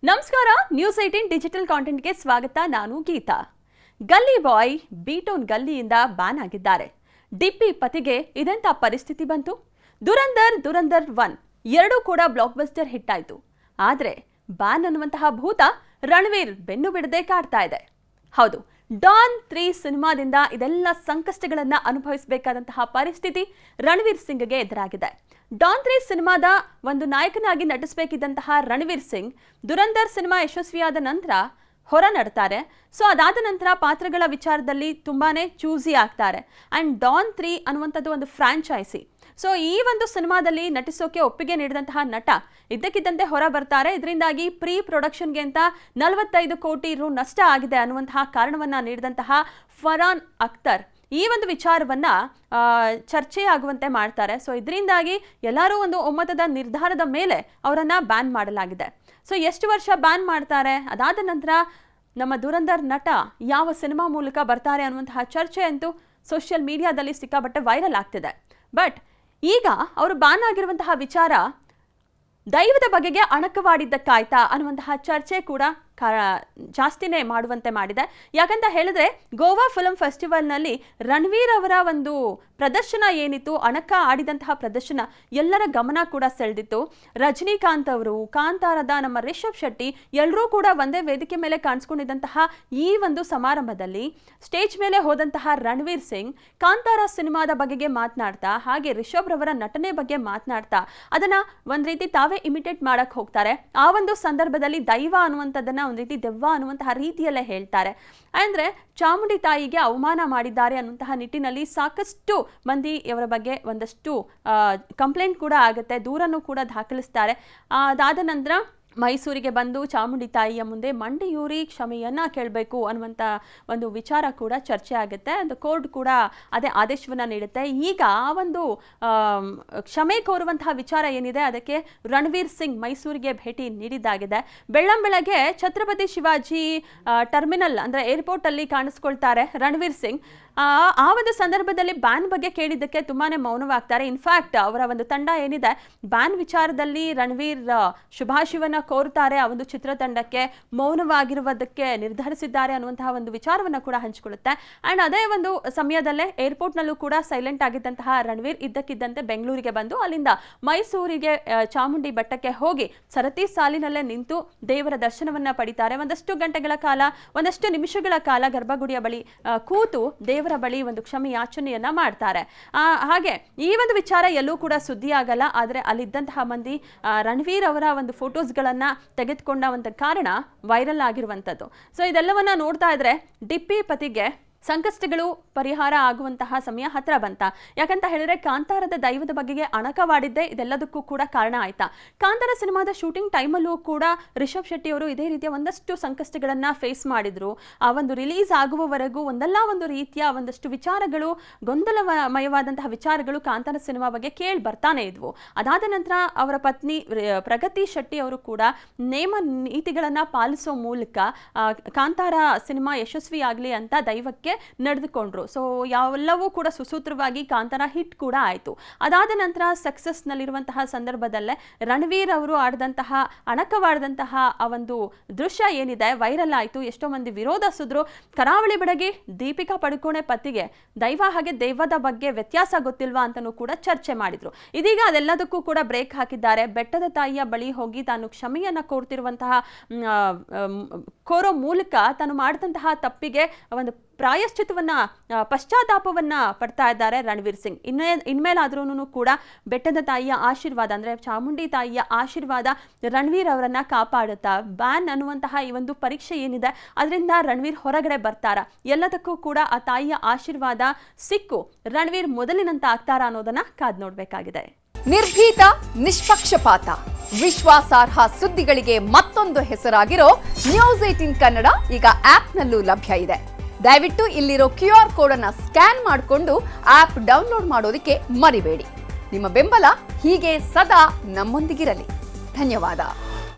ನಮಸ್ಕಾರ news 18 digital ಕಾಂಟೆಂಟ್ಗೆ ಸ್ವಾಗತ. ನಾನು ಗೀತಾ. ಗಲ್ಲಿ ಬಾಯ್ ಬೀಟೋನ್ ಗಲ್ಲಿಯಿಂದ ಬ್ಯಾನ್ ಆಗಿದ್ದಾರೆ. ಡಿಪ್ಪಿ ಪತಿಗೆ ಇದೆಂತ ಪರಿಸ್ಥಿತಿ ಬಂತು? ದುರಂದರ್ 1 ಎರಡೂ ಕೂಡ ಬ್ಲಾಕ್ ಬಸ್ಟರ್ ಹಿಟ್ ಆಯ್ತು. ಆದ್ರೆ ಬ್ಯಾನ್ ಅನ್ನುವಂತಹ ಭೂತ ರಣವೀರ್ ಬೆನ್ನು ಬಿಡದೆ ಕಾಡ್ತಾ ಇದೆ. ಹೌದು, ಡಾನ್ 3 ಸಿನಿಮಾದಿಂದ ಇದೆಲ್ಲ ಸಂಕಷ್ಟಗಳನ್ನ ಅನುಭವಿಸಬೇಕಾದಂತಹ ಪರಿಸ್ಥಿತಿ ರಣವೀರ್ ಸಿಂಗ್ಗೆ ಎದುರಾಗಿದೆ. ಡಾನ್ 3 ಸಿನಿಮಾದ ಒಂದು ನಾಯಕನಾಗಿ ನಟಿಸಬೇಕಿದ್ದಂತಹ ರಣವೀರ್ ಸಿಂಗ್ ದುರಂದರ್ ಸಿನಿಮಾ ಯಶಸ್ವಿಯಾದ ನಂತರ ಹೊರ ನಡ್ತಾರೆ. ಸೊ ಅದಾದ ನಂತರ ಪಾತ್ರಗಳ ವಿಚಾರದಲ್ಲಿ ತುಂಬಾನೇ ಚೂಸಿ ಆಗ್ತಾರೆ. ಅಂಡ್ ಡಾನ್ 3 ಅನ್ನುವಂಥದ್ದು ಒಂದು ಫ್ರಾಂಚೈಸಿ. ಸೊ ಈ ಒಂದು ಸಿನಿಮಾದಲ್ಲಿ ನಟಿಸೋಕೆ ಒಪ್ಪಿಗೆ ನೀಡಿದಂತಹ ನಟ ಇದ್ದಕ್ಕಿದ್ದಂತೆ ಹೊರ ಬರ್ತಾರೆ. ಇದರಿಂದಾಗಿ ಪ್ರೀ ಪ್ರೊಡಕ್ಷನ್ಗೆ ಅಂತ 45 ಕೋಟಿ ರು ನಷ್ಟ ಆಗಿದೆ ಅನ್ನುವಂತಹ ಕಾರಣವನ್ನ ನೀಡಿದಂತಹ ಫರಾನ್ ಅಖ್ತರ್ ಈ ಒಂದು ವಿಚಾರವನ್ನ ಚರ್ಚೆ ಆಗುವಂತೆ ಮಾಡ್ತಾರೆ. ಸೊ ಇದರಿಂದಾಗಿ ಎಲ್ಲರೂ ಒಂದು ಒಮ್ಮತದ ನಿರ್ಧಾರದ ಮೇಲೆ ಅವರನ್ನ ಬ್ಯಾನ್ ಮಾಡಲಾಗಿದೆ. ಸೊ ಎಷ್ಟು ವರ್ಷ ಬ್ಯಾನ್ ಮಾಡ್ತಾರೆ, ಅದಾದ ನಂತರ ನಮ್ಮ ದುರಂದರ್ ನಟ ಯಾವ ಸಿನಿಮಾ ಮೂಲಕ ಬರ್ತಾರೆ ಅನ್ನುವಂತಹ ಚರ್ಚೆ ಅಂತೂ ಸೋಷಿಯಲ್ ಮೀಡಿಯಾದಲ್ಲಿ ಸಿಕ್ಕಾಪಟ್ಟೆ ವೈರಲ್ ಆಗ್ತಿದೆ. ಬಟ್ ಈಗ ಅವರು ಬ್ಯಾನ್ ಆಗಿರುವಂತಹ ವಿಚಾರ ದೈವದ ಬಗೆಗೆ ಅಣಕವಾಡಿದ್ದಕ್ಕಾಯ್ತಾ ಅನ್ನುವಂತಹ ಚರ್ಚೆ ಕೂಡ ಜಾಸ್ತಿನೇ ಮಾಡುವಂತೆ ಮಾಡಿದೆ. ಯಾಕಂತ ಹೇಳಿದ್ರೆ ಗೋವಾ ಫಿಲ್ಮ್ ಫೆಸ್ಟಿವಲ್ನಲ್ಲಿ ರಣವೀರ್ ಅವರ ಒಂದು ಪ್ರದರ್ಶನ ಏನಿತ್ತು, ಅಣಕ ಆಡಿದಂತಹ ಪ್ರದರ್ಶನ ಎಲ್ಲರ ಗಮನ ಕೂಡ ಸೆಳೆದಿತ್ತು. ರಜನಿಕಾಂತ್ ಅವರು, ಕಾಂತಾರದ ನಮ್ಮ ರಿಷಬ್ ಶೆಟ್ಟಿ ಎಲ್ಲರೂ ಕೂಡ ಒಂದೇ ವೇದಿಕೆ ಮೇಲೆ ಕಾಣಿಸ್ಕೊಂಡಿದ್ದಂತಹ ಈ ಒಂದು ಸಮಾರಂಭದಲ್ಲಿ ಸ್ಟೇಜ್ ಮೇಲೆ ಹೋದಂತಹ ರಣವೀರ್ ಸಿಂಗ್ ಕಾಂತಾರ ಸಿನಿಮಾದ ಬಗೆಗೆ ಮಾತನಾಡ್ತಾ, ಹಾಗೆ ರಿಷಬ್ ರವರ ನಟನೆ ಬಗ್ಗೆ ಮಾತನಾಡ್ತಾ ಅದನ್ನ ಒಂದ್ ರೀತಿ ತಾವೇ ಇಮಿಟೇಟ್ ಮಾಡಕ್ ಹೋಗ್ತಾರೆ. ಆ ಒಂದು ಸಂದರ್ಭದಲ್ಲಿ ದೈವ ಅನ್ನುವಂಥದ್ದನ್ನ ಒಂದ್ ರೀತಿ ದೆವ್ವ ಅನ್ನುವಂತಹ ರೀತಿಯಲ್ಲೇ ಹೇಳ್ತಾರೆ. ಅಂದ್ರೆ ಚಾಮುಂಡಿ ತಾಯಿಗೆ ಅವಮಾನ ಮಾಡಿದ್ದಾರೆ ಅನ್ನುವಂತಹ ನಿಟ್ಟಿನಲ್ಲಿ ಸಾಕಷ್ಟು ಮಂದಿ ಇವರ ಬಗ್ಗೆ ಒಂದಷ್ಟು ಕಂಪ್ಲೇಂಟ್ ಕೂಡ ಆಗುತ್ತೆ, ದೂರನ್ನು ಕೂಡ ದಾಖಲಿಸ್ತಾರೆ. ಅದಾದ ನಂತರ ಮೈಸೂರಿಗೆ ಬಂದು ಚಾಮುಂಡಿ ತಾಯಿಯ ಮುಂದೆ ಮಂಡಿಯೂರಿ ಕ್ಷಮೆಯನ್ನ ಕೇಳಬೇಕು ಅನ್ನುವಂಥ ಒಂದು ವಿಚಾರ ಕೂಡ ಚರ್ಚೆ ಆಗುತ್ತೆ. ಅದು ಕೋರ್ಟ್ ಕೂಡ ಅದೇ ಆದೇಶವನ್ನ ನೀಡುತ್ತೆ. ಈಗ ಆ ಒಂದು ಕ್ಷಮೆ ಕೋರುವಂತಹ ವಿಚಾರ ಏನಿದೆ ಅದಕ್ಕೆ ರಣವೀರ್ ಸಿಂಗ್ ಮೈಸೂರಿಗೆ ಭೇಟಿ ನೀಡಿದ್ದಾಗಿದೆ. ಬೆಳ್ಳಂಬೆಳಗ್ಗೆ ಛತ್ರಪತಿ ಶಿವಾಜಿ ಟರ್ಮಿನಲ್ ಅಂದ್ರೆ ಏರ್ಪೋರ್ಟ್ ಅಲ್ಲಿ ಕಾಣಿಸ್ಕೊಳ್ತಾರೆ ರಣವೀರ್ ಸಿಂಗ್. ಆ ಒಂದು ಸಂದರ್ಭದಲ್ಲಿ ಬ್ಯಾನ್ ಬಗ್ಗೆ ಕೇಳಿದ್ದಕ್ಕೆ ತುಂಬಾನೇ ಮೌನವಾಗ್ತಾರೆ. ಇನ್ಫ್ಯಾಕ್ಟ್ ಅವರ ಒಂದು ತಂಡ ಏನಿದೆ ಬ್ಯಾನ್ ವಿಚಾರದಲ್ಲಿ ರಣವೀರ್ ಶುಭಾಶಯವನ್ನ ಕೋರುತ್ತಾರೆ. ಆ ಒಂದು ಚಿತ್ರತಂಡಕ್ಕೆ ಮೌನವಾಗಿರುವುದಕ್ಕೆ ನಿರ್ಧರಿಸಿದ್ದಾರೆ ಅನ್ನುವಂತಹ ಒಂದು ವಿಚಾರವನ್ನ ಕೂಡ ಹಂಚಿಕೊಳ್ಳುತ್ತೆ. ಅಂಡ್ ಅದೇ ಒಂದು ಸಮಯದಲ್ಲೇ ಏರ್ಪೋರ್ಟ್ ನಲ್ಲೂ ಕೂಡ ಸೈಲೆಂಟ್ ಆಗಿದ್ದಂತಹ ರಣವೀರ್ ಇದ್ದಕ್ಕಿದ್ದಂತೆ ಬೆಂಗಳೂರಿಗೆ ಬಂದು ಅಲ್ಲಿಂದ ಮೈಸೂರಿಗೆ ಚಾಮುಂಡಿ ಬೆಟ್ಟಕ್ಕೆ ಹೋಗಿ ಸರತಿ ಸಾಲಿನಲ್ಲೇ ನಿಂತು ದೇವರ ದರ್ಶನವನ್ನ ಪಡಿತಾರೆ. ಒಂದಷ್ಟು ಗಂಟೆಗಳ ಕಾಲ, ಒಂದಷ್ಟು ನಿಮಿಷಗಳ ಕಾಲ ಗರ್ಭಗುಡಿಯ ಬಳಿ ಕೂತು ದೇವರ ಬಳಿ ಒಂದು ಕ್ಷಮೆ ಯಾಚನೆಯನ್ನ ಮಾಡ್ತಾರೆ. ಹಾಗೆ ಈ ಒಂದು ವಿಚಾರ ಎಲ್ಲೂ ಕೂಡ ಸುದ್ದಿ ಆಗಲ್ಲ. ಆದ್ರೆ ಅಲ್ಲಿದ್ದಂತಹ ಮಂದಿ ರಣವೀರ್ ಅವರ ಒಂದು ಫೋಟೋಸ್ಗಳನ್ನ ತೆಗೆದುಕೊಂಡ ಒಂದು ಕಾರಣ ವೈರಲ್ ಆಗಿರುವಂತದ್ದು. ಸೊ ಇದೆಲ್ಲವನ್ನ ನೋಡ್ತಾ ಇದ್ರೆ ಡಿಪ್ಪಿ ಪತಿಗೆ ಸಂಕಷ್ಟಗಳು ಪರಿಹಾರ ಆಗುವಂತಹ ಸಮಯ ಹತ್ರ ಬಂತ. ಯಾಕಂತ ಹೇಳಿದ್ರೆ ಕಾಂತಾರದ ದೈವದ ಬಗೆಗೆ ಅಣಕವಾಡಿದ್ದೇ ಇದೆಲ್ಲದಕ್ಕೂ ಕೂಡ ಕಾರಣ ಆಯ್ತಾ. ಕಾಂತಾರ ಸಿನಿಮಾದ ಶೂಟಿಂಗ್ ಟೈಮಲ್ಲೂ ಕೂಡ ರಿಷಬ್ ಶೆಟ್ಟಿ ಅವರು ಇದೇ ರೀತಿಯ ಒಂದಷ್ಟು ಸಂಕಷ್ಟಗಳನ್ನ ಫೇಸ್ ಮಾಡಿದ್ರು. ಆ ಒಂದು ರಿಲೀಸ್ ಆಗುವವರೆಗೂ ಒಂದಲ್ಲ ಒಂದು ರೀತಿಯ ಒಂದಷ್ಟು ವಿಚಾರಗಳು, ಗೊಂದಲಮಯವಾದಂತಹ ವಿಚಾರಗಳು ಕಾಂತಾರ ಸಿನಿಮಾ ಬಗ್ಗೆ ಕೇಳಿ ಬರ್ತಾನೆ ಇದ್ವು. ಅದಾದ ನಂತರ ಅವರ ಪತ್ನಿ ಪ್ರಗತಿ ಶೆಟ್ಟಿ ಅವರು ಕೂಡ ನೇಮ ನೀತಿಗಳನ್ನ ಪಾಲಿಸೋ ಮೂಲಕ ಕಾಂತಾರ ಸಿನಿಮಾ ಯಶಸ್ವಿಯಾಗಲಿ ಅಂತ ದೈವಕ್ಕೆ ನಡೆದುಕೊಂಡ್ರು. ಸೊ ಯಾವೆಲ್ಲವೂ ಕೂಡ ಸುಸೂತ್ರವಾಗಿ ಕಾಂತಾರ ಹಿಟ್ ಕೂಡ ಆಯಿತು. ಅದಾದ ನಂತರ ಸಕ್ಸಸ್ ನಲ್ಲಿರುವಂತಹ ಸಂದರ್ಭದಲ್ಲೇ ರಣವೀರ್ ಅವರು ಆಡಿದಂತಹ ಅಣಕವಾಡಿದಂತಹ ಆ ಒಂದು ದೃಶ್ಯ ಏನಿದೆ ವೈರಲ್ ಆಯಿತು. ಎಷ್ಟೋ ಮಂದಿ ವಿರೋಧಿಸಿದ್ರು. ಕರಾವಳಿ ಬೆಡಗಿ ದೀಪಿಕಾ ಪಡುಕೋಣೆ ಪತಿಗೆ ದೈವ ಹಾಗೆ ದೈವದ ಬಗ್ಗೆ ವ್ಯತ್ಯಾಸ ಗೊತ್ತಿಲ್ವಾ ಅಂತನೂ ಕೂಡ ಚರ್ಚೆ ಮಾಡಿದ್ರು. ಇದೀಗ ಅದೆಲ್ಲದಕ್ಕೂ ಕೂಡ ಬ್ರೇಕ್ ಹಾಕಿದ್ದಾರೆ. ಬೆಟ್ಟದ ತಾಯಿಯ ಬಳಿ ಹೋಗಿ ತಾನು ಕ್ಷಮೆಯನ್ನ ಕೋರೋ ಮೂಲಕ ತಾನು ಮಾಡಿದಂತಹ ತಪ್ಪಿಗೆ ಒಂದು ಪ್ರಾಯಶ್ಚಿತ್ತವನ್ನ, ಪಶ್ಚಾತ್ತಾಪವನ್ನ ಪಡ್ತಾ ಇದ್ದಾರೆ ರಣವೀರ್ ಸಿಂಗ್. ಇನ್ಮೇಲಾದ್ರೂ ಕೂಡ ಬೆಟ್ಟದ ತಾಯಿಯ ಆಶೀರ್ವಾದ ಅಂದ್ರೆ ಚಾಮುಂಡಿ ತಾಯಿಯ ಆಶೀರ್ವಾದ ರಣವೀರ್ ಅವರನ್ನ ಕಾಪಾಡುತ್ತಾ. ಬ್ಯಾನ್ ಅನ್ನುವಂತಹ ಈ ಒಂದು ಪರೀಕ್ಷೆ ಏನಿದೆ ಅದರಿಂದ ರಣವೀರ್ ಹೊರಗಡೆ ಬರ್ತಾರ, ಎಲ್ಲದಕ್ಕೂ ಕೂಡ ಆ ತಾಯಿಯ ಆಶೀರ್ವಾದ ಸಿಕ್ಕು ರಣವೀರ್ ಮೊದಲಿನಂತ ಆಗ್ತಾರ ಅನ್ನೋದನ್ನ ಕಾದ್ ನೋಡ್ಬೇಕಾಗಿದೆ. ನಿರ್ಭೀತ, ನಿಷ್ಪಕ್ಷಪಾತ, ವಿಶ್ವಾಸಾರ್ಹ ಸುದ್ದಿಗಳಿಗೆ ಮತ್ತೊಂದು ಹೆಸರಾಗಿರೋ ನ್ಯೂಸ್ 18 ಕನ್ನಡ ಈಗ ಆಪ್ನಲ್ಲೂ ಲಭ್ಯ ಇದೆ. ದಯವಿಟ್ಟು ಇಲ್ಲಿರೋ QR ಕೋಡ್ ಅನ್ನ ಸ್ಕ್ಯಾನ್ ಮಾಡಿಕೊಂಡು ಆಪ್ ಡೌನ್ಲೋಡ್ ಮಾಡೋದಕ್ಕೆ ಮರಿಬೇಡಿ. ನಿಮ್ಮ ಬೆಂಬಲ ಹೀಗೆ ಸದಾ ನಮ್ಮೊಂದಿಗಿರಲಿ. ಧನ್ಯವಾದ.